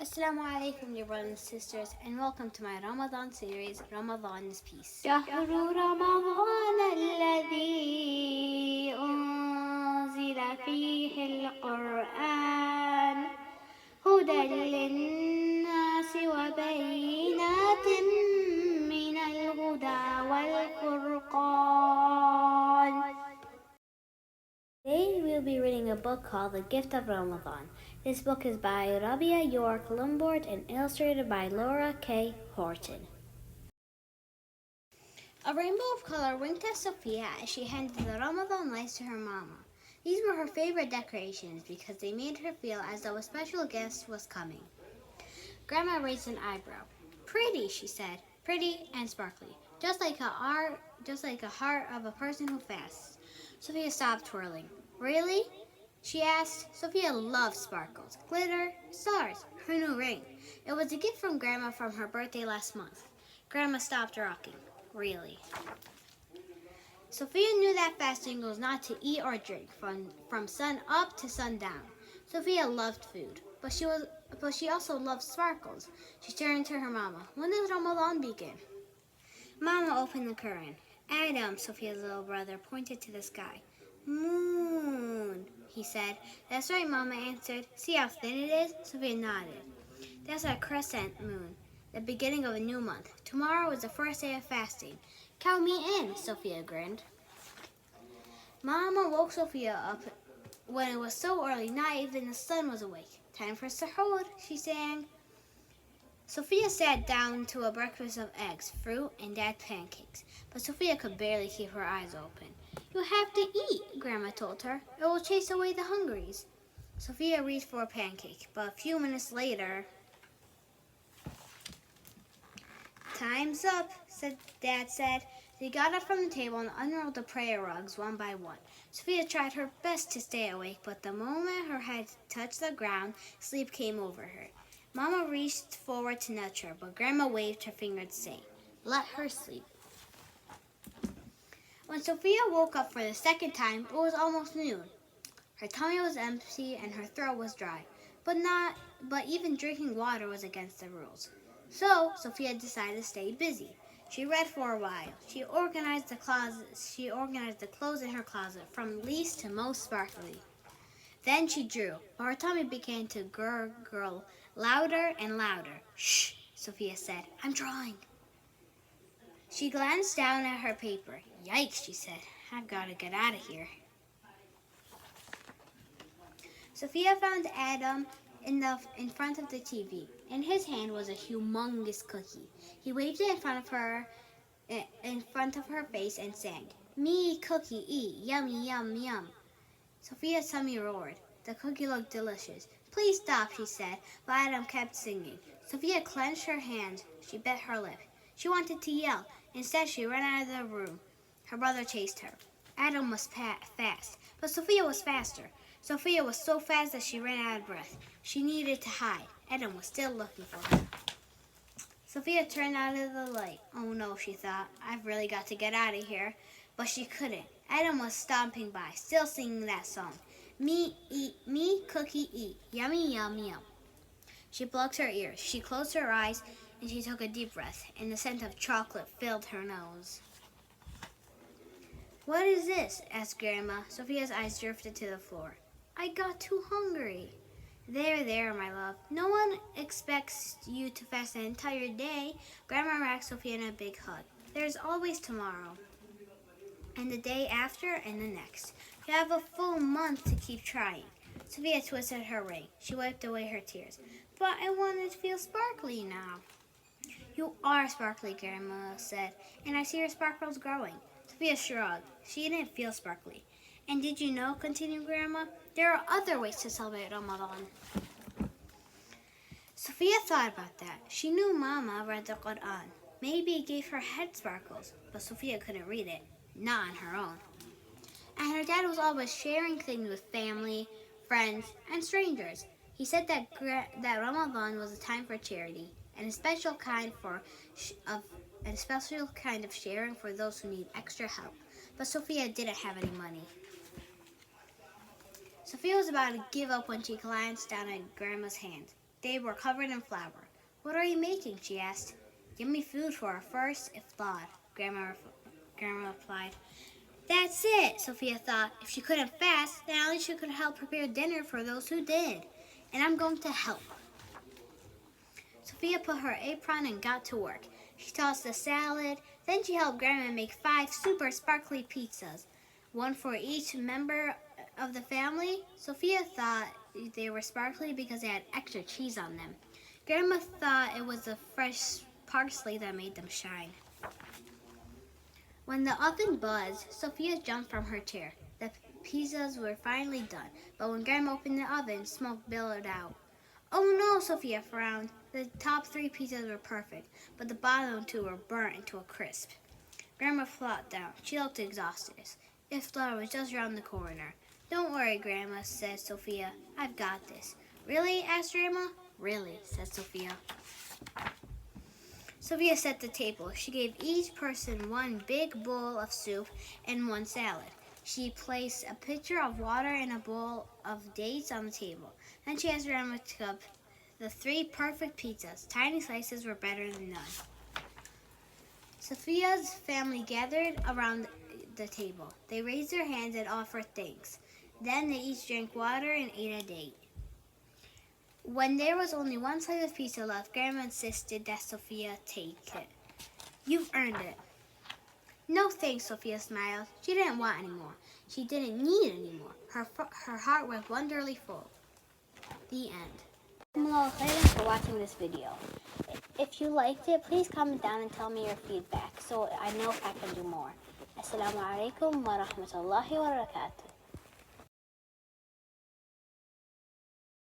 Assalamu alaikum, dear brothers and sisters, and welcome to my Ramadan series, Ramadan is Peace. شهر رمضان الذي أنزل فيه القرآن هدى للناس وبينات من الهدى والفرقان. Today we'll be reading a book called The Gift of Ramadan. This book is by Rabia York Lombard and illustrated by Laura K. Horton. A rainbow of color winked at Sophia as she handed the Ramadan lights to her mama. These were her favorite decorations because they made her feel as though a special guest was coming. Grandma raised an eyebrow. Pretty, she said. Pretty and sparkly, just like a heart of a person who fasts. Sophia stopped twirling. Really? She asked. Sophia loved sparkles, glitter, stars, her new ring. It was a gift from Grandma from her birthday last month. Grandma stopped rocking. Really? Sophia knew that fasting was not to eat or drink from sun up to sundown. Sophia loved food, but she also loved sparkles. She turned to her mama. When does Ramadan begin? Mama opened the curtain. Adam, Sophia's little brother, pointed to the sky. Moon, he said. That's right, Mama answered. See how thin it is? Sophia nodded. That's a crescent moon, the beginning of a new month. Tomorrow is the first day of fasting. Count me in, Sophia grinned. Mama woke Sophia up when it was so early, not even the sun was awake. Time for sahur, she sang. Sophia sat down to a breakfast of eggs, fruit, and dad's pancakes, but Sophia could barely keep her eyes open. You have to eat, Grandma told her. It will chase away the hungries. Sophia reached for a pancake, but a few minutes later... Time's up, Dad said. They got up from the table and unrolled the prayer rugs one by one. Sophia tried her best to stay awake, but the moment her head touched the ground, sleep came over her. Mama reached forward to nudge her, but Grandma waved her finger to say, let her sleep. When Sophia woke up for the second time, it was almost noon. Her tummy was empty and her throat was dry, but even drinking water was against the rules. So Sophia decided to stay busy. She read for a while. She organized the clothes in her closet from least to most sparkly. Then she drew, but her tummy began to gurgle louder and louder. Shh, Sophia said. I'm drawing. She glanced down at her paper. Yikes, she said. I've got to get out of here. Sophia found Adam in front of the TV. In his hand was a humongous cookie. He waved it in front of her face and sang, Me cookie eat, yummy yum yum. Sophia's tummy roared. The cookie looked delicious. Please stop, she said, but Adam kept singing. Sophia clenched her hand. She bit her lip. She wanted to yell. Instead, she ran out of the room. Her brother chased her. Adam was fast, but Sophia was faster. Sophia was so fast that she ran out of breath. She needed to hide. Adam was still looking for her. Sophia turned out of the light. Oh no, she thought. I've really got to get out of here. But she couldn't. Adam was stomping by, still singing that song. Me eat, me cookie eat, yummy yum yum. She plugged her ears. She closed her eyes and she took a deep breath, and the scent of chocolate filled her nose. What is this? Asked Grandma. Sophia's eyes drifted to the floor. I got too hungry. There, my love. No one expects you to fast an entire day. Grandma wrapped Sophia in a big hug. There's always tomorrow, and the day after, and the next. You have a full month to keep trying. Sophia twisted her ring. She wiped away her tears. But I wanted to feel sparkly now. You are sparkly, Grandma said, and I see your sparkles growing. Sophia shrugged. She didn't feel sparkly. And did you know, continued Grandma, there are other ways to celebrate Ramadan. Sophia thought about that. She knew Mama read the Quran. Maybe it gave her head sparkles, but Sophia couldn't read it, not on her own. And her dad was always sharing things with family, friends, and strangers. He said that Ramadan was a time for charity and a special kind of sharing for those who need extra help. But Sophia didn't have any money. Sophia was about to give up when she glanced down at Grandma's hand. They were covered in flour. "What are you making?" she asked. "Give me food for our first iftar," Grandma replied. That's it, Sophia thought. If she couldn't fast, then at least she could help prepare dinner for those who did. And I'm going to help. Sophia put her apron and got to work. She tossed the salad. Then she helped Grandma make 5 super sparkly pizzas, one for each member of the family. Sophia thought they were sparkly because they had extra cheese on them. Grandma thought it was the fresh parsley that made them shine. When the oven buzzed, Sophia jumped from her chair. The pizzas were finally done, but when Grandma opened the oven, smoke billowed out. "Oh no," Sophia frowned. The top 3 pizzas were perfect, but the bottom 2 were burnt into a crisp. Grandma flopped down. She looked exhausted. Iftar was just around the corner. "Don't worry, Grandma," said Sophia. "I've got this." "Really?" asked Grandma. "Really," said Sophia. Sophia set the table. She gave each person 1 big bowl of soup and 1 salad. She placed a pitcher of water and a bowl of dates on the table. Then she asked Grandma to cook the 3 perfect pizzas. Tiny slices were better than none. Sophia's family gathered around the table. They raised their hands and offered thanks. Then they each drank water and ate a date. When there was only 1 slice of pizza left, Grandma insisted that Sophia take it. "You've earned it." "No thanks," Sophia smiled. She didn't want any more. She didn't need any more. Her heart was wonderfully full. The end. Thanks for watching this video. If you liked it, please comment down and tell me your feedback so I know if I can do more. Assalamu alaikum wa rahmatullahi wa barakatuh.